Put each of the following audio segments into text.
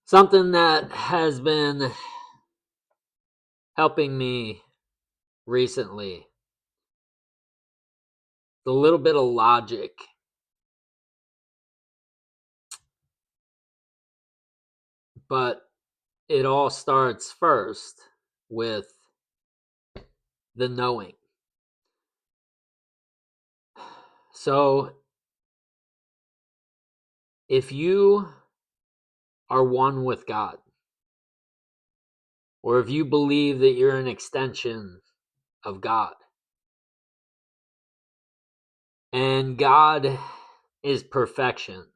Something that has been helping me recently, a little bit of logic, but it all starts first with the knowing. So, if you are one with God, or if you believe that you're an extension of God, and God is perfection,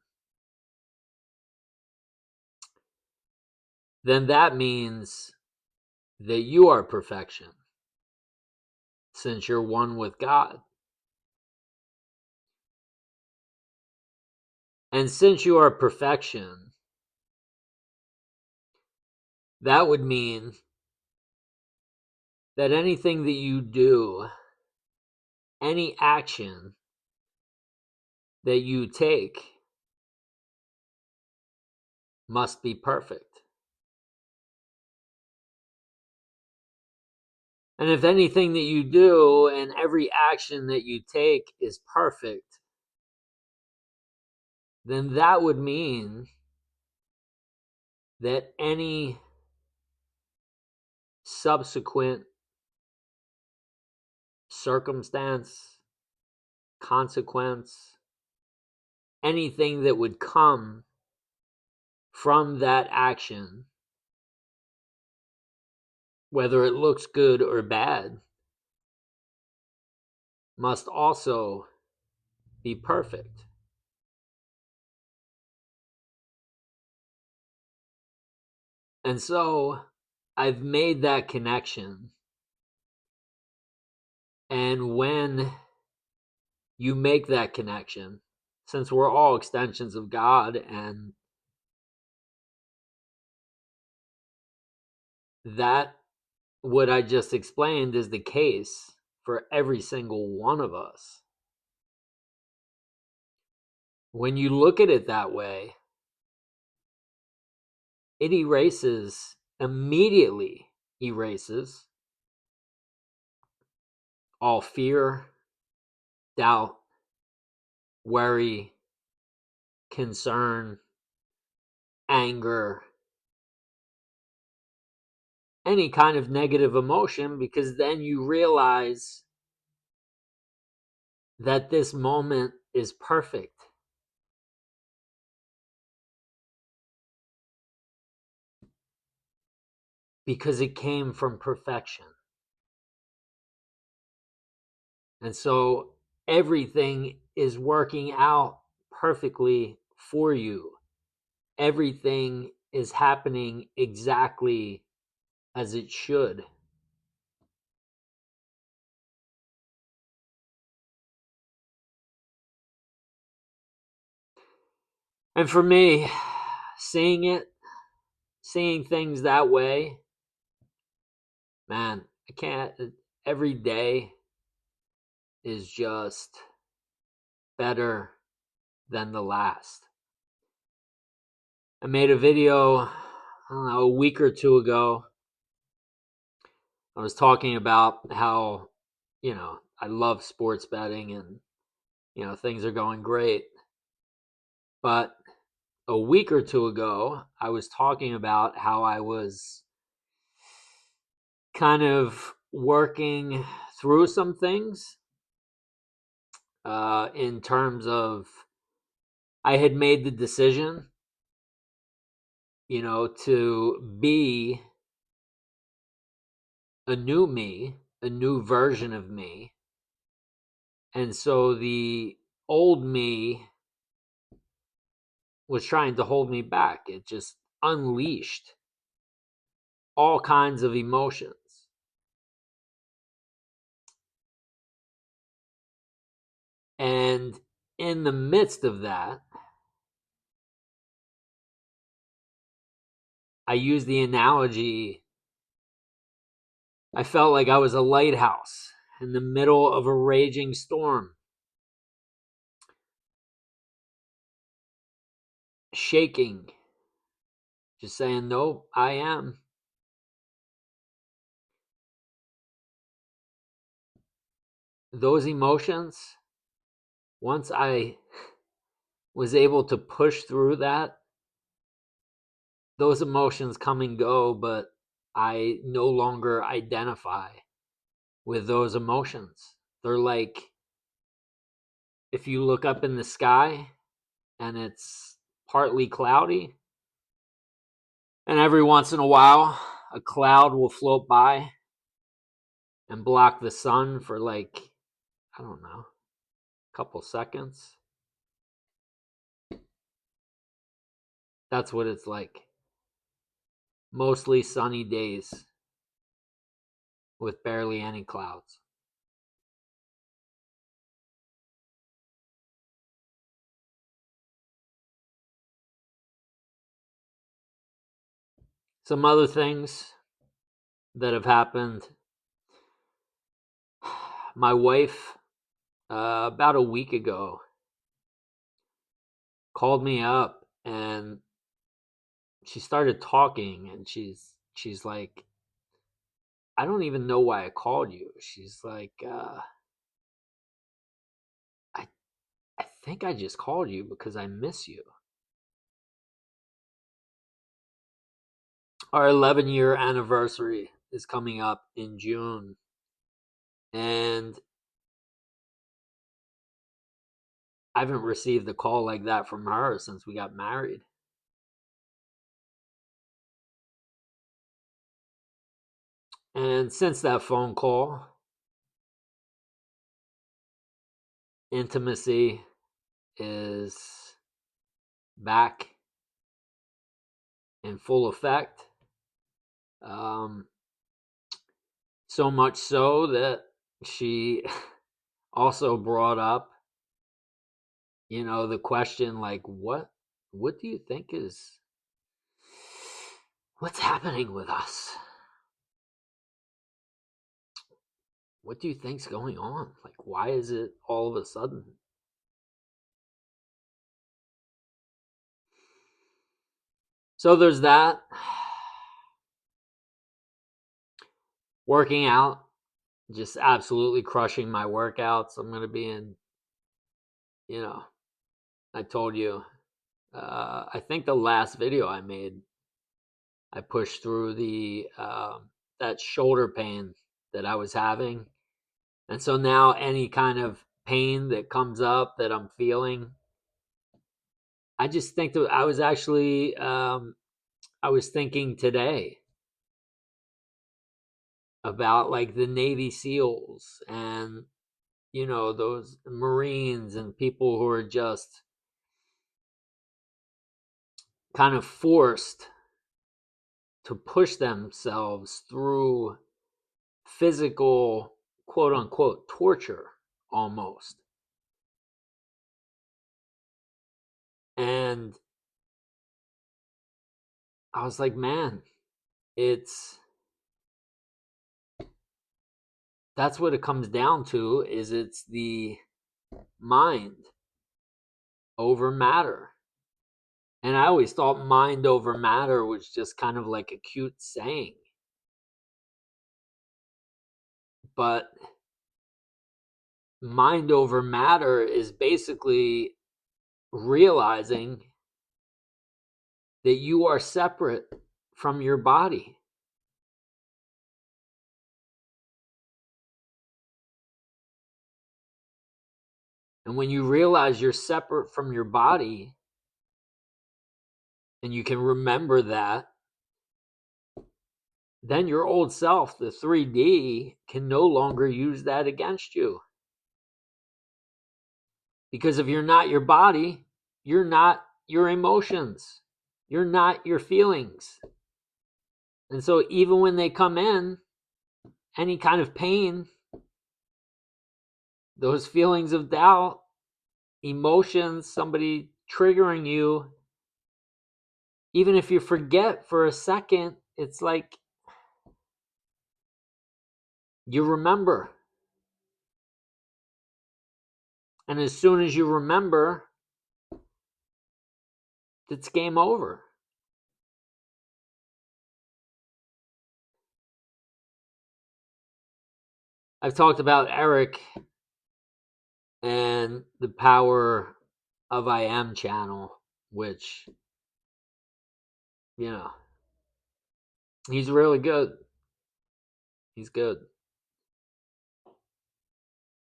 then that means that you are perfection, since you're one with God. And since you are perfection, that would mean that anything that you do, any action that you take, must be perfect. And if anything that you do and every action that you take is perfect, then that would mean that any subsequent circumstance, consequence, anything that would come from that action, whether it looks good or bad, must also be perfect. And so I've made that connection. And when you make that connection, since we're all extensions of God, and that what I just explained is the case for every single one of us. When you look at it that way, it immediately erases all fear, doubt, worry, concern, anger, any kind of negative emotion, because then you realize that this moment is perfect. Because it came from perfection. And so everything is working out perfectly for you. Everything is happening exactly as it should. And for me, seeing things that way, man, I can't, every day is just better than the last. I made a video, I don't know, a week or two ago. I was talking about how, I love sports betting and, things are going great. But a week or two ago, I was talking about how I was kind of working through some things in terms of I had made the decision, to be a new me, a new version of me. And so the old me was trying to hold me back. It just unleashed all kinds of emotions. And in the midst of that, I use the analogy, I felt like I was a lighthouse in the middle of a raging storm, shaking, Just saying, nope, I am. Those emotions, once I was able to push through that, those emotions come and go, but I no longer identify with those emotions. They're like if you look up in the sky and it's partly cloudy, and every once in a while a cloud will float by and block the sun for like, I don't know, a couple seconds. That's what it's like. Mostly sunny days with barely any clouds. Some other things that have happened. My wife, about a week ago, called me up and she started talking, and she's like, I don't even know why I called you. She's like, I I think I just called you because I miss you. Our 11-year anniversary is coming up in June, and I haven't received a call like that from her since we got married. And since that phone call, intimacy is back in full effect. Um, so much so that she also brought up, the question like, what do you think is what's happening with us? What do you think's going on? Like, why is it all of a sudden? So there's that. Working out, just absolutely crushing my workouts. I'm going to be in, you know, I told you, I think the last video I made, I pushed through that shoulder pain that I was having. And so now any kind of pain that comes up that I'm feeling, I just think that I was actually, I was thinking today about like the Navy SEALs and, those Marines and people who are just kind of forced to push themselves through physical, quote unquote, torture almost. And I was like, man, it's that's what it comes down to, is it's the mind over matter. And I always thought mind over matter was just kind of like a cute saying. But mind over matter is basically realizing that you are separate from your body. And when you realize you're separate from your body and you can remember that, then your old self, the 3D, can no longer use that against you. Because if you're not your body, you're not your emotions, you're not your feelings. And so even when they come in, any kind of pain, those feelings of doubt, emotions, somebody triggering you, even if you forget for a second, it's like you remember. And as soon as you remember, it's game over. I've talked about Eric and the Power of I Am channel, which, you know, he's really good. He's good.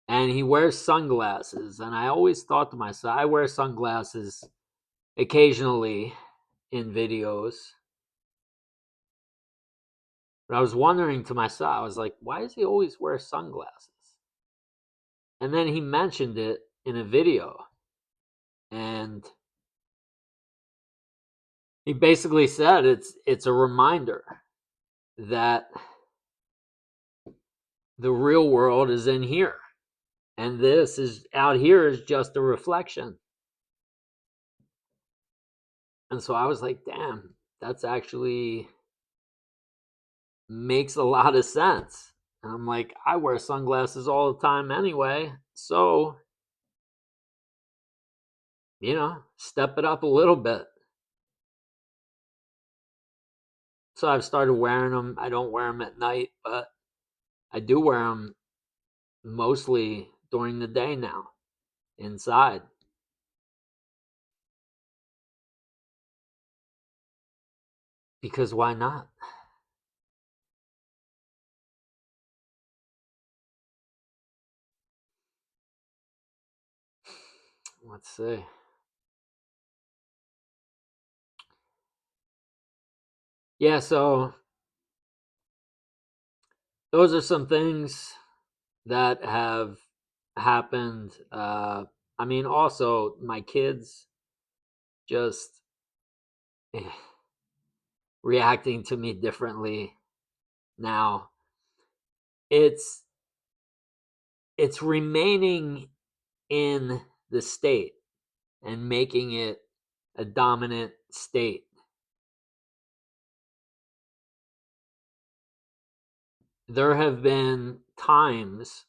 And he wears sunglasses. And I always thought to myself, I wear sunglasses occasionally in videos. But I was wondering to myself, I was like, why does he always wear sunglasses? And then he mentioned it in a video. And he basically said it's a reminder that the real world is in here. And this is out here is just a reflection. And so I was like, damn, that's actually makes a lot of sense. And I'm like, I wear sunglasses all the time anyway. So, step it up a little bit. So I've started wearing them. I don't wear them at night, but I do wear them mostly during the day now, inside. Because why not? Let's see. Yeah, so those are some things that have happened. I mean, also my kids just reacting to me differently now. It's it's remaining in the state and making it a dominant state. There have been times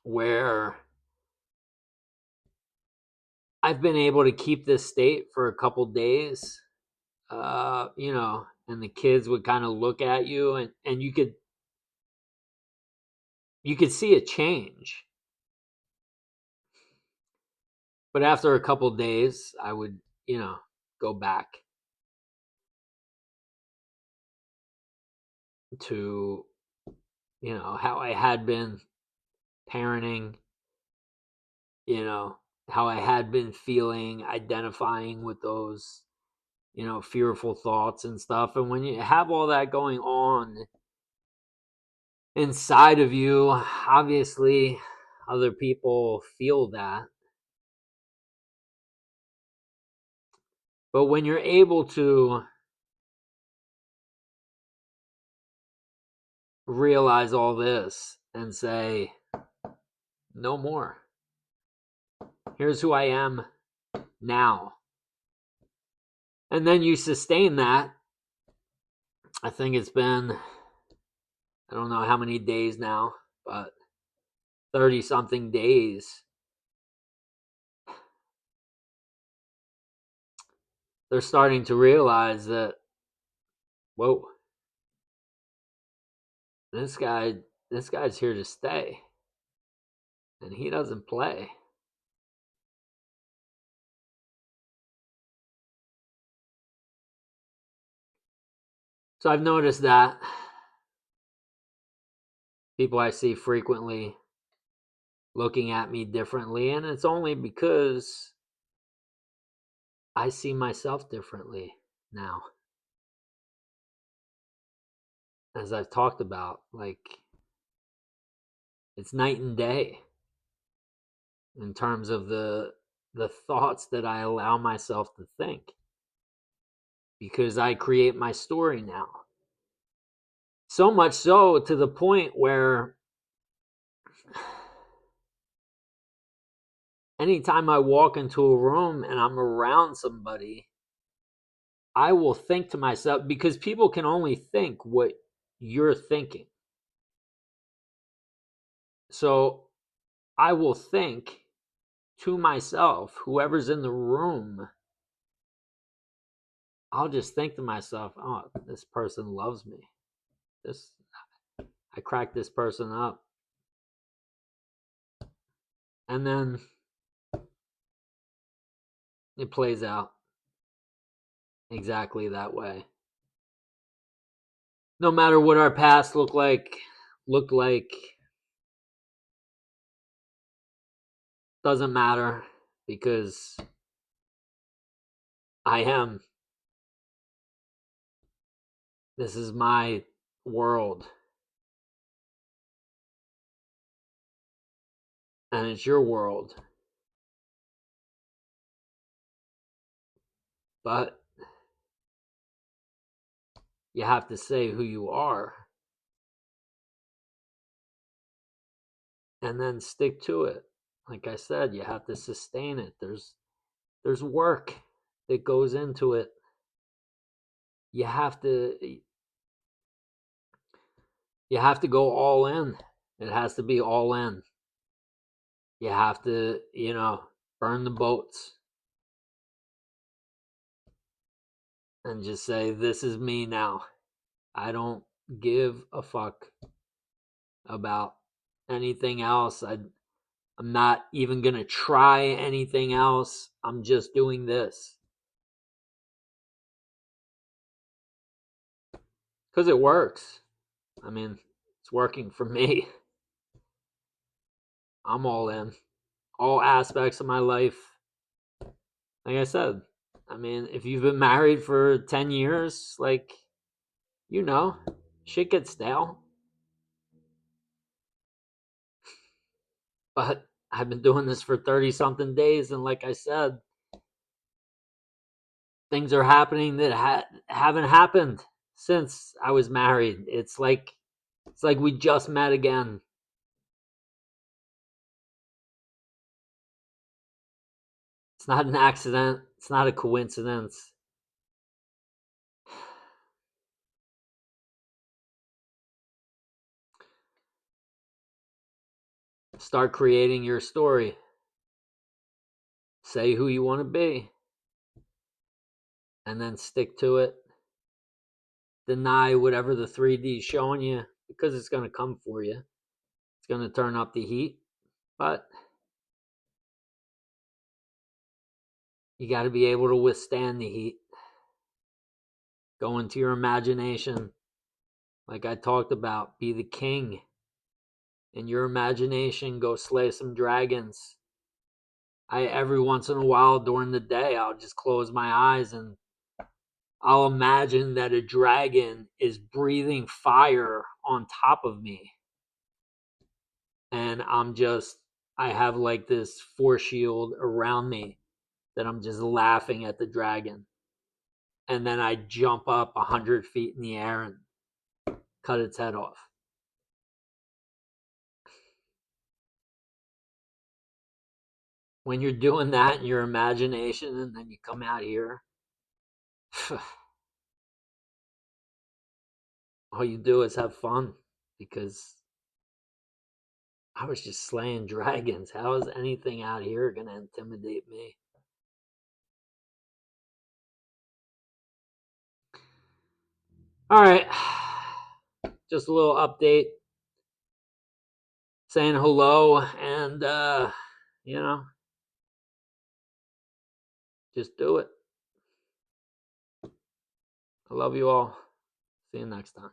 where I've been able to keep this state for a couple days, and the kids would kind of look at you, and you could see a change. But after a couple days, I would, go back to, how I had been parenting, how I had been feeling, identifying with those, fearful thoughts and stuff. And when you have all that going on inside of you, obviously other people feel that. But when you're able to realize all this and say, no more, here's who I am now. And then you sustain that. I think it's been, I don't know how many days now, but 30 something days. They're starting to realize that, whoa, this guy, this guy's here to stay, and he doesn't play. So I've noticed that people I see frequently looking at me differently, and it's only because I see myself differently now. As I've talked about, like, it's night and day in terms of the thoughts that I allow myself to think, because I create my story now. So much so to the point where anytime I walk into a room and I'm around somebody, I will think to myself, because people can only think what you're thinking. So I will think to myself, whoever's in the room, I'll just think to myself, oh, this person loves me. This, I cracked this person up. And then it plays out exactly that way. No matter what our past looked like, doesn't matter, because I am. This is my world. And it's your world. But you have to say who you are and then stick to it. Like I said, you have to sustain it. There's work that goes into it. You have to go all in. It has to be all in. You have to, burn the boats and just say, this is me now. I don't give a fuck about anything else. I'm not even going to try anything else. I'm just doing this. Because it works. I mean, it's working for me. I'm all in. All aspects of my life. Like I said, I mean, if you've been married for 10 years, like, shit gets stale. But I've been doing this for 30 something days. And like I said, things are happening that haven't happened since I was married. It's like we just met again. It's not an accident. It's not a coincidence. Start creating your story. Say who you want to be. And then stick to it. Deny whatever the 3D is showing you, because it's going to come for you. It's going to turn up the heat. But you got to be able to withstand the heat. Go into your imagination. Like I talked about, be the king. In your imagination, go slay some dragons. Every once in a while during the day, I'll just close my eyes and I'll imagine that a dragon is breathing fire on top of me. And I have like this force shield around me that I'm just laughing at the dragon. And then I jump up 100 feet in the air and cut its head off. When you're doing that in your imagination and then you come out here, all you do is have fun, because I was just slaying dragons. How is anything out here going to intimidate me? All right. Just a little update. Saying hello and, just do it. I love you all. See you next time.